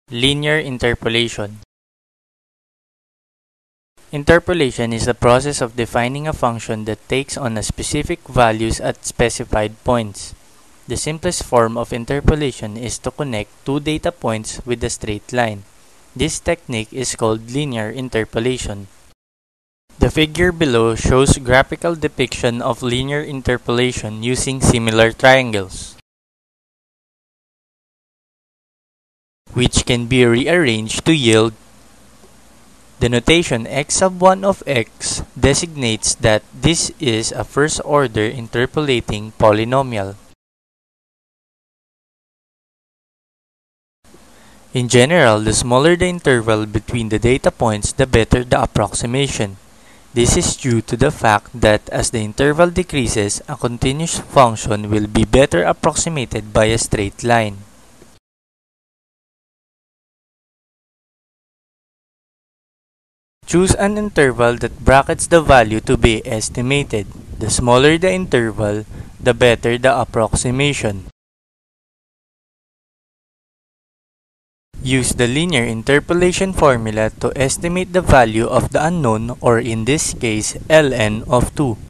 Linear interpolation. Interpolation is the process of defining a function that takes on a specific values at specified points. The simplest form of interpolation is to connect two data points with a straight line. This technique is called linear interpolation. The figure below shows graphical depiction of linear interpolation using similar triangles, which can be rearranged to yield. The notation x sub 1 of x designates that this is a first-order interpolating polynomial. In general, the smaller the interval between the data points, the better the approximation. This is due to the fact that as the interval decreases, a continuous function will be better approximated by a straight line. Choose an interval that brackets the value to be estimated. The smaller the interval, the better the approximation. Use the linear interpolation formula to estimate the value of the unknown, or in this case, ln of 2.